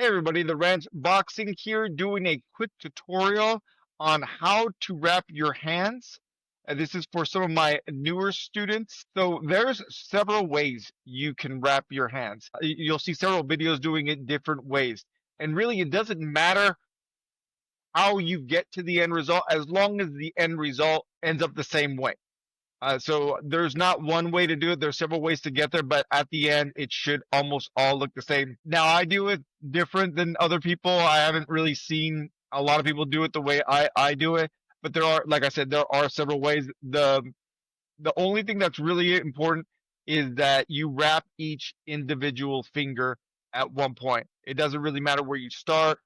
Hey everybody, the Ranch Boxing here doing a quick tutorial on how to wrap your hands. This is for some of my newer students. So there's several ways you can wrap your hands. You'll see several videos doing it different ways. And really it doesn't matter how you get to the end result as long as the end result ends up the same way. So there's not one way to do it. There's several ways to get there, but at the end, it should almost all look the same. Now, I do it different than other people. I haven't really seen a lot of people do it the way I do it, but there are, like I said, there are several ways. The only thing that's really important is that you wrap each individual finger at one point. It doesn't really matter where you start,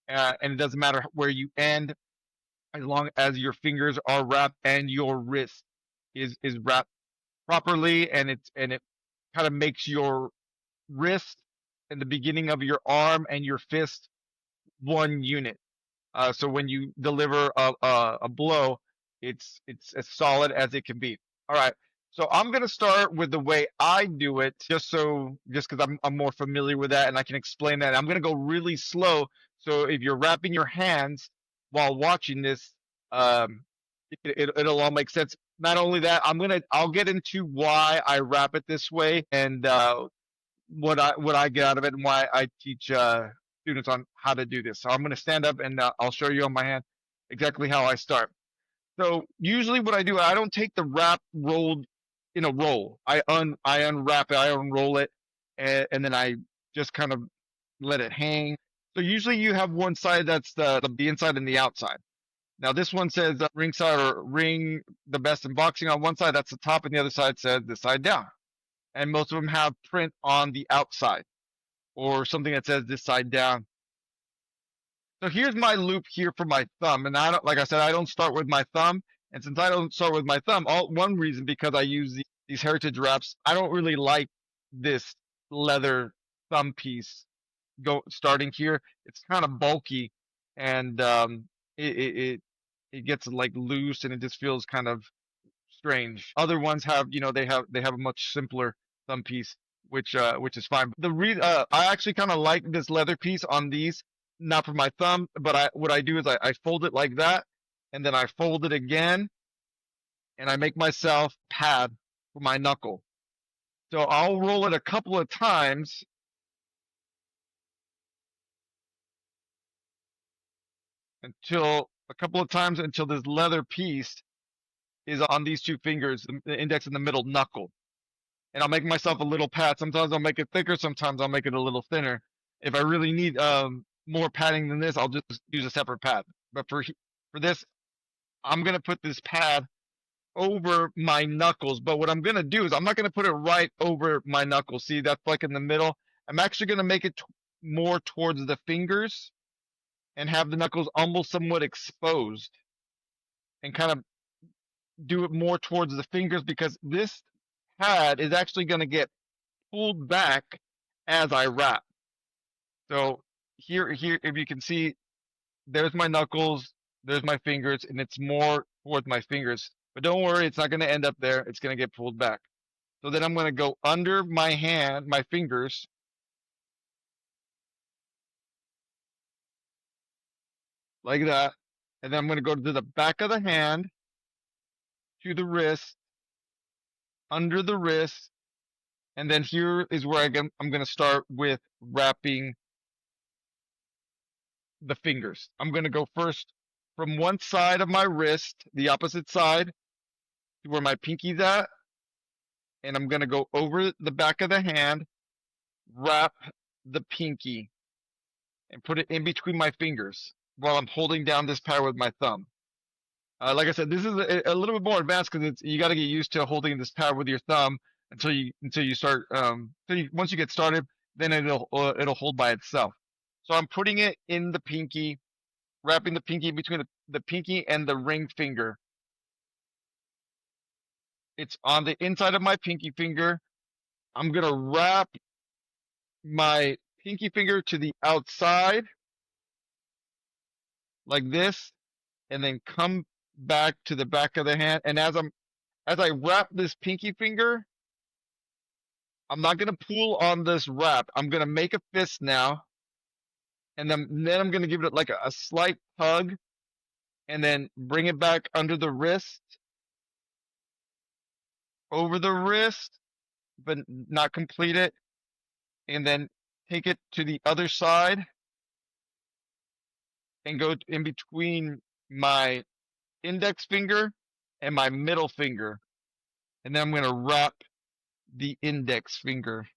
and it doesn't matter where you end, as long as your fingers are wrapped and your wrist is wrapped properly, and it kind of makes your wrist and the beginning of your arm and your fist one unit. So when you deliver a blow, it's as solid as it can be. All right. So I'm gonna start with the way I do it, just because I'm more familiar with that and I can explain that. I'm gonna go really slow. So if you're wrapping your hands while watching this, um, it'll all make sense. Not only that, I'll get into why I wrap it this way and what I get out of it and why I teach students on how to do this. So I'm gonna stand up and I'll show you on my hand exactly how I start. So usually what I do, I don't take the wrap rolled in a roll. I unwrap it, I unroll it, and then I just kind of let it hang. So usually you have one side that's the inside and the outside. Now this one says ringside or ring the best in boxing on one side, that's the top, and the other side says this side down. And most of them have print on the outside or something that says this side down. So here's my loop here for my thumb, and I don't, like I said, I don't start with my thumb. And since I don't start with my thumb, one reason because I use these heritage wraps, I don't really like this leather thumb piece starting here. It's kind of bulky, and it gets like loose, and it just feels kind of strange. Other ones have, they have a much simpler thumb piece, which is fine. I actually kind of like this leather piece on these, not for my thumb, but what I do is I fold it like that, and then I fold it again, and I make myself pad for my knuckle. So I'll roll it a couple of times until this leather piece is on these two fingers, the index and the middle knuckle. And I'll make myself a little pad. Sometimes I'll make it thicker, sometimes I'll make it a little thinner. If I really need more padding than this, I'll just use a separate pad. But for this, I'm gonna put this pad over my knuckles. But what I'm gonna do is I'm not gonna put it right over my knuckles. See, that's like in the middle. I'm actually gonna make it more towards the fingers and have the knuckles almost somewhat exposed, and kind of do it more towards the fingers, because this pad is actually gonna get pulled back as I wrap. So here, if you can see, there's my knuckles, there's my fingers, and it's more towards my fingers. But don't worry, it's not going to end up there. It's going to get pulled back. So then I'm going to go under my hand, my fingers, like that. And then I'm going to go to the back of the hand, to the wrist, under the wrist. And then here is where I'm going to start with wrapping the fingers. I'm going to go first from one side of my wrist, the opposite side, to where my pinky's at. And I'm going to go over the back of the hand, wrap the pinky, and put it in between my fingers while I'm holding down this pad with my thumb. Like I said, this is a little bit more advanced because you got to get used to holding this pad with your thumb until you start. Once you get started, then it'll hold by itself. So I'm putting it in the pinky, wrapping the pinky between the pinky and the ring finger. It's on the inside of my pinky finger. I'm gonna wrap my pinky finger to the outside like this, and then come back to the back of the hand. And as I wrap this pinky finger, I'm not gonna pull on this wrap. I'm gonna make a fist now, and then I'm gonna give it like a slight tug, and then bring it back under the wrist, over the wrist, but not complete it, and then take it to the other side and go in between my index finger and my middle finger. And then I'm gonna wrap the index finger.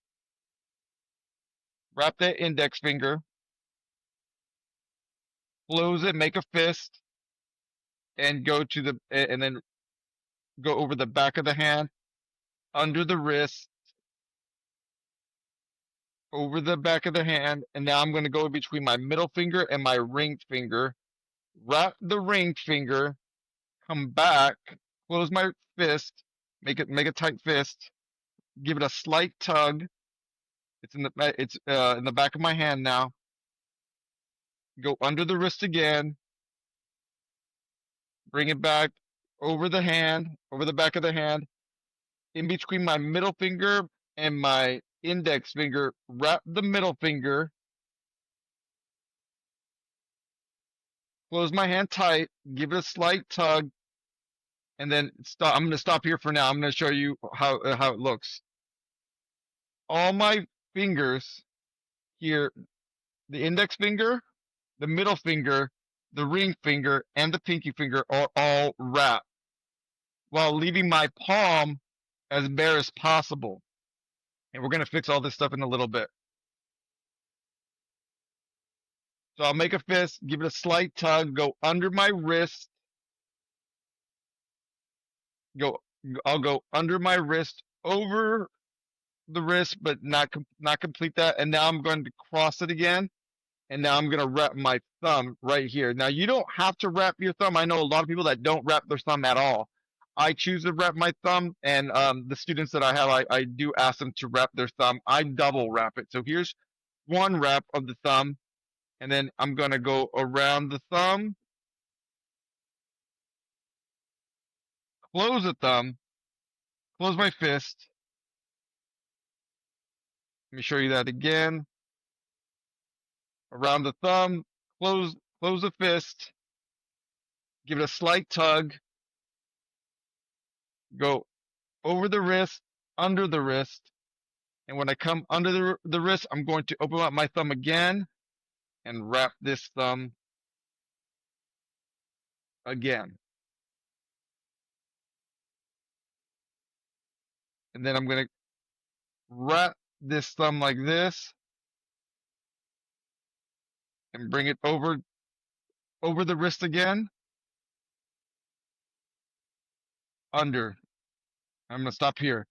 Wrap that index finger, close it, make a fist, and and then go over the back of the hand, under the wrist, over the back of the hand, and now I'm going to go between my middle finger and my ring finger, wrap the ring finger, come back, close my fist, make a tight fist, give it a slight tug. It's in the back of my hand now. Go under the wrist again, bring it back over the hand, over the back of the hand, in between my middle finger and my index finger, wrap the middle finger, close my hand tight, give it a slight tug, and then stop. I'm going to stop here for now. I'm going to show you how it looks. All my fingers here, the index finger, the middle finger, the ring finger, and the pinky finger are all wrapped, while leaving my palm as bare as possible. And we're going to fix all this stuff in a little bit. So I'll make a fist, give it a slight tug, go under my wrist, I'll go under my wrist, over the wrist, but not complete that. And now I'm going to cross it again. And now I'm going to wrap my thumb right here. Now you don't have to wrap your thumb. I know a lot of people that don't wrap their thumb at all. I choose to wrap my thumb, and the students that I have, I do ask them to wrap their thumb. I double wrap it. So here's one wrap of the thumb, and then I'm going to go around the thumb, close the thumb, close my fist. Let me show you that again. Around the thumb, close the fist, give it a slight tug, go over the wrist, under the wrist, and when I come under the wrist, I'm going to open up my thumb again and wrap this thumb again. And then I'm going to wrap this thumb like this and bring it over the wrist again, under. I'm going to stop here.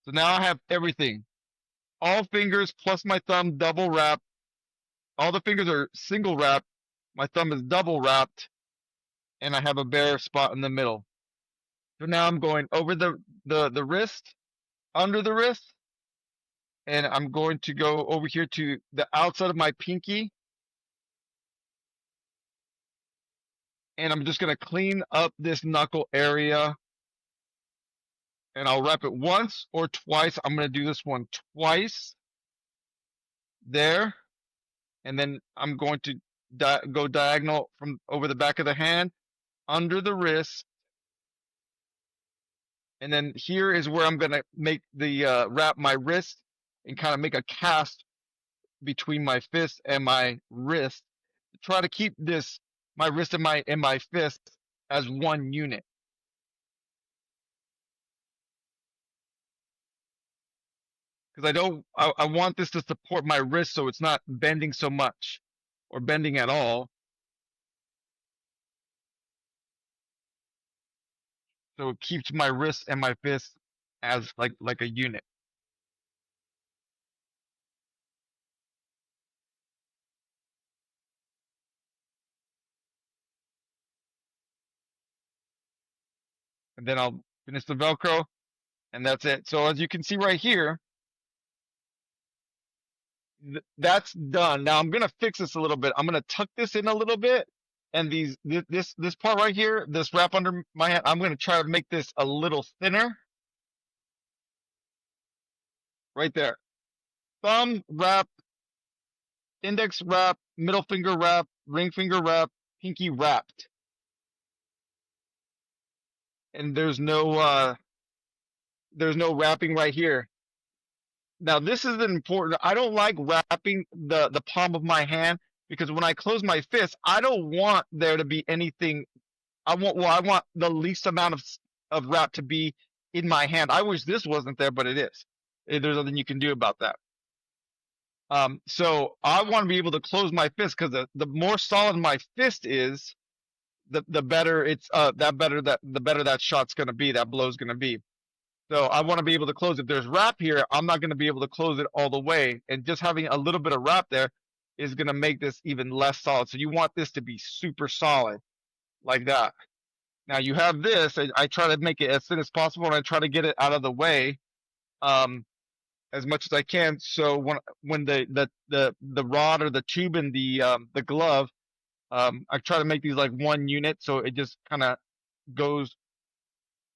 So now I have everything. All fingers plus my thumb double wrapped. All the fingers are single wrapped. My thumb is double wrapped. And I have a bare spot in the middle. So now I'm going over the wrist, under the wrist, and I'm going to go over here to the outside of my pinky. And I'm just going to clean up this knuckle area. And I'll wrap it once or twice. I'm going to do this one twice. There. And then I'm going to go diagonal from over the back of the hand, under the wrist. And then here is where I'm going to make the wrap my wrist and kind of make a cast between my fist and my wrist. Try to keep this, my wrist and my fist, as one unit. Because I want this to support my wrist so it's not bending so much or bending at all. So it keeps my wrist and my fist as like a unit. And then I'll finish the Velcro, and that's it. So as you can see right here, that's done. Now I'm gonna fix this a little bit. I'm gonna tuck this in a little bit, and this part right here, this wrap under my hand, I'm gonna try to make this a little thinner. Right there. Thumb wrap, index wrap, middle finger wrap, ring finger wrap, pinky wrapped. And there's no wrapping right here. Now this is important. I don't like wrapping the palm of my hand because when I close my fist, I don't want there to be anything. I want the least amount of wrap to be in my hand. I wish this wasn't there, but it is. There's nothing you can do about that. So I want to be able to close my fist because the more solid my fist is, the better it's the better that shot's gonna be, that blow's gonna be. So I want to be able to close. If there's wrap here, I'm not going to be able to close it all the way. And just having a little bit of wrap there is going to make this even less solid. So you want this to be super solid like that. Now you have this. I try to make it as thin as possible, and I try to get it out of the way as much as I can. So when the rod or the tube and the glove, I try to make these like one unit, so it just kind of goes.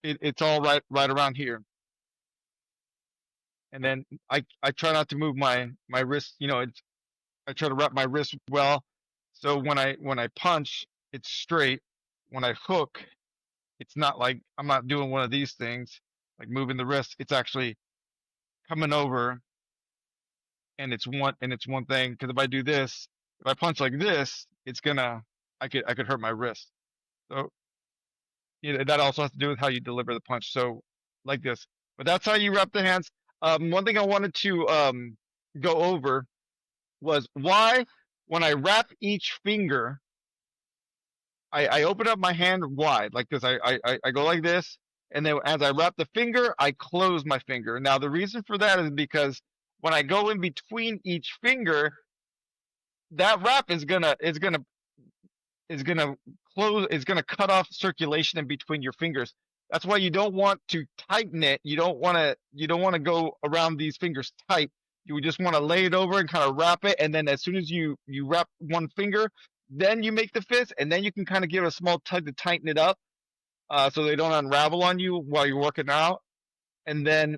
It's all right around here. And then I try not to move my wrist. I try to wrap my wrist well, so when I punch, it's straight. When I hook, it's not like I'm not doing one of these things, like moving the wrist. It's actually coming over, and it's one thing. Because if I do this, if I punch like this, I could hurt my wrist. So that also has to do with how you deliver the punch. So like this, but that's how you wrap the hands. One thing I wanted to go over was why when I wrap each finger, I open up my hand wide like this. I go like this, and then as I wrap the finger, I close my finger. Now the reason for that is because when I go in between each finger, that wrap is gonna close, is gonna cut off circulation in between your fingers. That's why you don't want to tighten it. You don't want to go around these fingers tight. You just want to lay it over and kind of wrap it, and then as soon as you wrap one finger, then you make the fist, and then you can kind of give it a small tug to tighten it up, so they don't unravel on you while you're working out. And then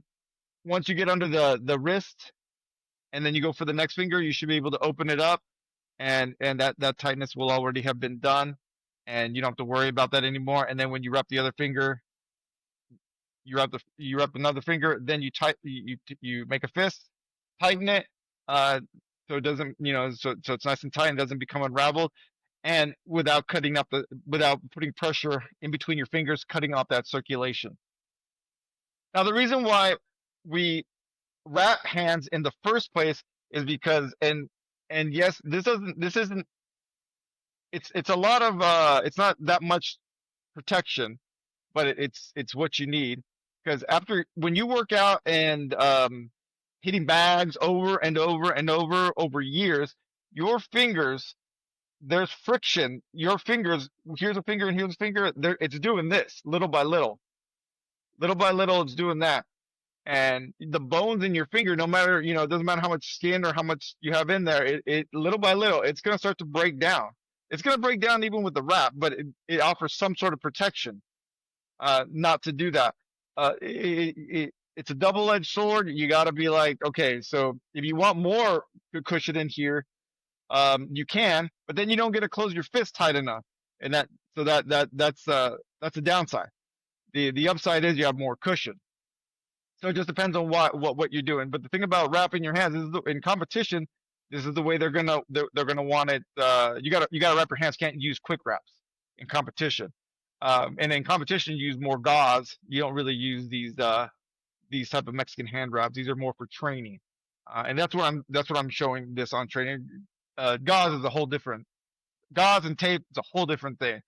once you get under the wrist, and then you go for the next finger, you should be able to open it up, and that tightness will already have been done, and you don't have to worry about that anymore. And then when you wrap the other finger, you wrap another finger, then you make a fist, tighten it, so it doesn't, so it's nice and tight and doesn't become unraveled, and without putting pressure in between your fingers, cutting off that circulation. Now the reason why we wrap hands in the first place is because, and yes, this isn't it's a lot of it's not that much protection, but it's what you need. Because when you work out and hitting bags over and over and over years, your fingers, there's friction. Your fingers, here's a finger and here's a finger, it's doing this little by little. Little by little, it's doing that. And the bones in your finger, no matter, it doesn't matter how much skin or how much you have in there, it little by little, it's going to start to break down. It's going to break down even with the wrap, but it offers some sort of protection not to do that. It's a double-edged sword. You got to be like, okay, so if you want more cushion in here, you can, but then you don't get to close your fist tight enough, and that's a downside. The upside is you have more cushion. So it just depends on what you're doing. But the thing about wrapping your hands is in competition, this is the way they're gonna want it. You gotta wrap your hands. Can't use quick wraps in competition. And in competition, you use more gauze. You don't really use these type of Mexican hand wraps. These are more for training. And that's what I'm showing this on training. Gauze is a whole different. Gauze and tape is a whole different thing.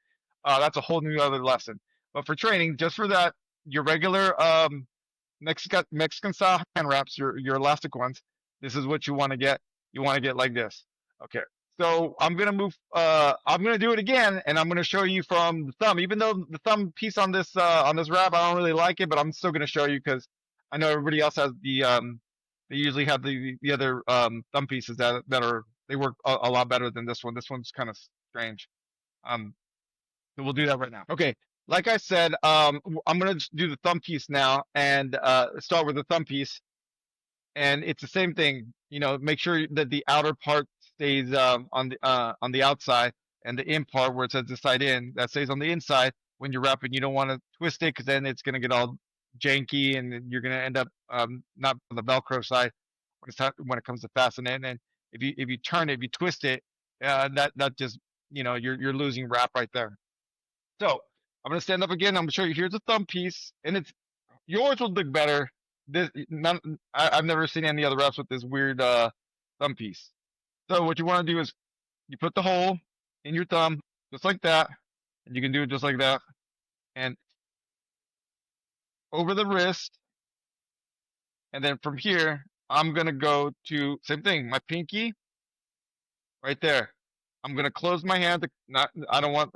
That's a whole new other lesson. But for training, just for that, your regular Mexican style hand wraps, your elastic ones, this is what you want to get. You want to get like this. Okay. So I'm gonna move. I'm gonna do it again, and I'm gonna show you from the thumb. Even though the thumb piece on this wrap, I don't really like it, but I'm still gonna show you because I know everybody else has the They usually have the other thumb pieces that they work a lot better than this one. This one's kind of strange. So we'll do that right now. Okay. Like I said, I'm gonna do the thumb piece now, and start with the thumb piece, and it's the same thing. Make sure that the outer part stays on the outside, and the in part where it says the side in that stays on the inside. When you're wrapping, you don't want to twist it because then it's gonna get all janky, and then you're gonna end up not on the Velcro side when when it comes to fasten it. And if you turn it, if you twist it, that just you're losing wrap right there. So I'm gonna stand up again. I'm gonna show you. Here's a thumb piece, and it's yours will look better. This none, I've never seen any other wraps with this weird thumb piece. So what you want to do is you put the hole in your thumb just like that, and you can do it just like that, and over the wrist, and then from here I'm gonna go to same thing, my pinky right there. I'm gonna close my hand. Not I don't want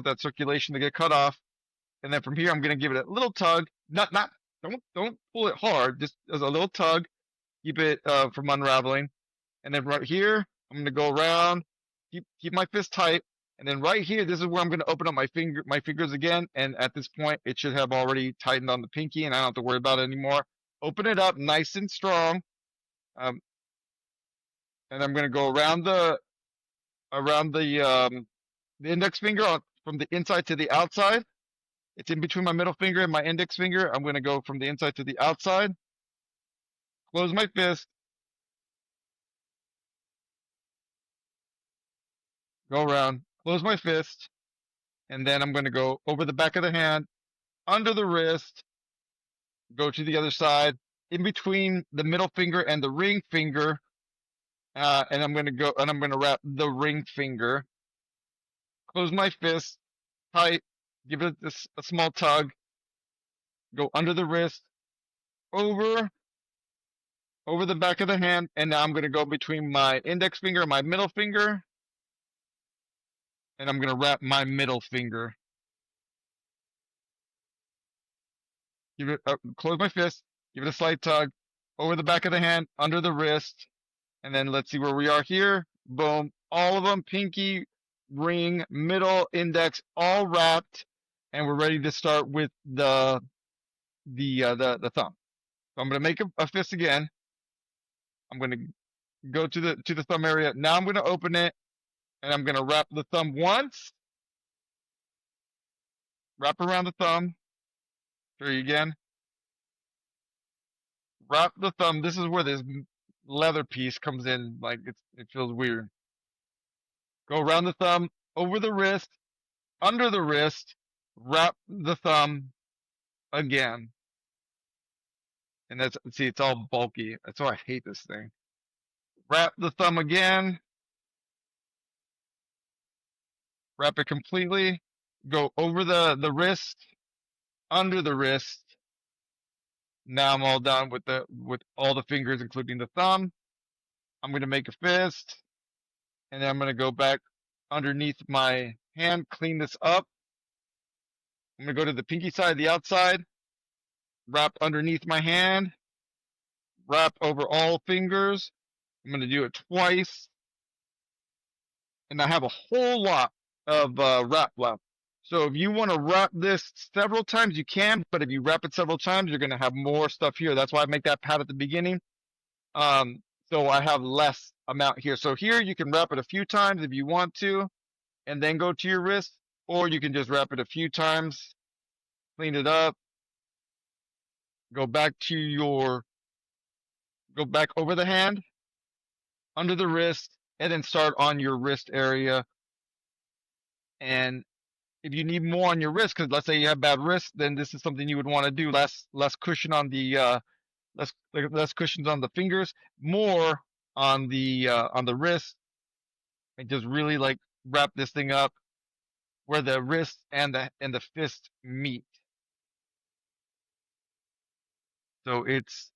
that circulation to get cut off. And then from here, I'm gonna give it a little tug. Not don't pull it hard. Just as a little tug, keep it from unraveling. And then right here, I'm gonna go around, keep my fist tight. And then right here, this is where I'm gonna open up my fingers again. And at this point, it should have already tightened on the pinky, and I don't have to worry about it anymore. Open it up nice and strong. Um, and I'm gonna go around the index finger from the inside to the outside. It's in between my middle finger and my index finger. I'm going to go from the inside to the outside. Close my fist. Go around. Close my fist. And then I'm going to go over the back of the hand, under the wrist, go to the other side, in between the middle finger and the ring finger. And I'm going to wrap the ring finger. Close my fist tight. Give it a small tug. Go under the wrist, over the back of the hand, and now I'm going to go between my index finger and my middle finger, and I'm going to wrap my middle finger. Close my fist, give it a slight tug, over the back of the hand, under the wrist, and then let's see where we are here. Boom, all of them, pinky, ring, middle, index, all wrapped, and we're ready to start with the thumb. So I'm going to make a fist again. I'm going to go to the thumb area. Now I'm going to open it, and I'm going to wrap the thumb once. Wrap around the thumb. Show you again. Wrap the thumb. This is where this leather piece comes in. Like it feels weird. Go around the thumb, over the wrist, under the wrist. Wrap the thumb again. And see, it's all bulky. That's why I hate this thing. Wrap the thumb again. Wrap it completely. Go over the wrist, under the wrist. Now I'm all done with all the fingers, including the thumb. I'm going to make a fist, and then I'm going to go back underneath my hand, clean this up. I'm going to go to the pinky side, the outside, wrap underneath my hand, wrap over all fingers. I'm going to do it twice, and I have a whole lot of wrap left. So if you want to wrap this several times, you can, but if you wrap it several times, you're going to have more stuff here. That's why I make that pad at the beginning. So I have less amount here. So here you can wrap it a few times if you want to, and then go to your wrist, or you can just wrap it a few times, clean it up, go back over the hand, under the wrist, and then start on your wrist area. And if you need more on your wrist, because let's say you have bad wrist, then this is something you would want to do. Less cushion on the less cushions on the fingers, more on the wrist, and just really like wrap this thing up where the wrist and the fist meet. So it's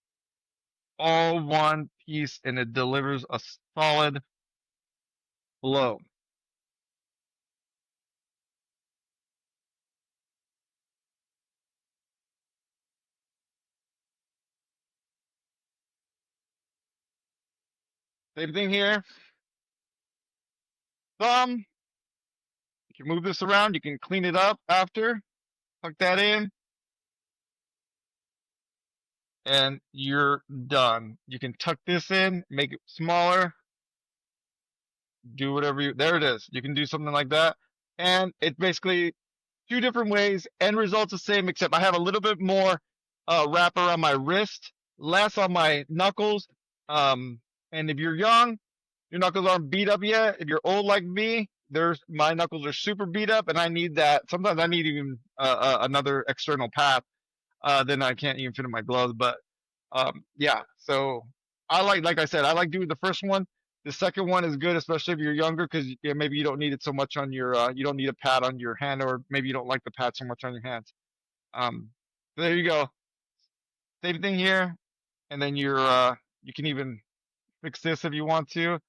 all one piece, and it delivers a solid blow. Same thing here. Thumb. You can move this around. You can clean it up after. Tuck that in. And you're done. You can tuck this in, make it smaller. do whatever you, there it is. You can do something like that. And it basically two different ways, end results the same, except I have a little bit more wrap around my wrist, less on my knuckles. And if you're young, your knuckles aren't beat up yet. If you're old like me, there's my knuckles are super beat up, and I need that. Sometimes I need even another external path. Then I can't even fit in my gloves. But yeah. So like I said, I like doing the first one. The second one is good, especially if you're younger, because yeah, maybe you don't need it so much on your you don't need a pad on your hand, or maybe you don't like the pad so much on your hands. Um, so there you go. Same thing here, and then you can even fix this if you want to.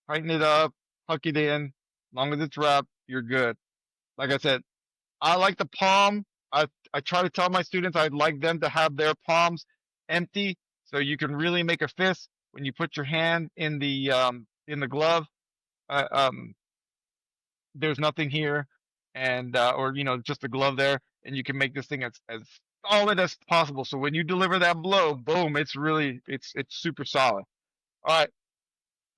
Tighten it up, tuck it in. Long as it's wrapped, you're good. Like I said, I like the palm. I try to tell my students I'd like them to have their palms empty, so you can really make a fist when you put your hand in the glove. Uh, um, there's nothing here, and or just a glove there, and you can make this thing as solid as possible. So when you deliver that blow, boom, it's really it's super solid. All right.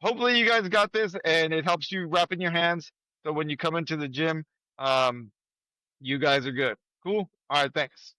Hopefully you guys got this and it helps you wrap in your hands. So when you come into the gym, um, you guys are good. Cool. All right. Thanks.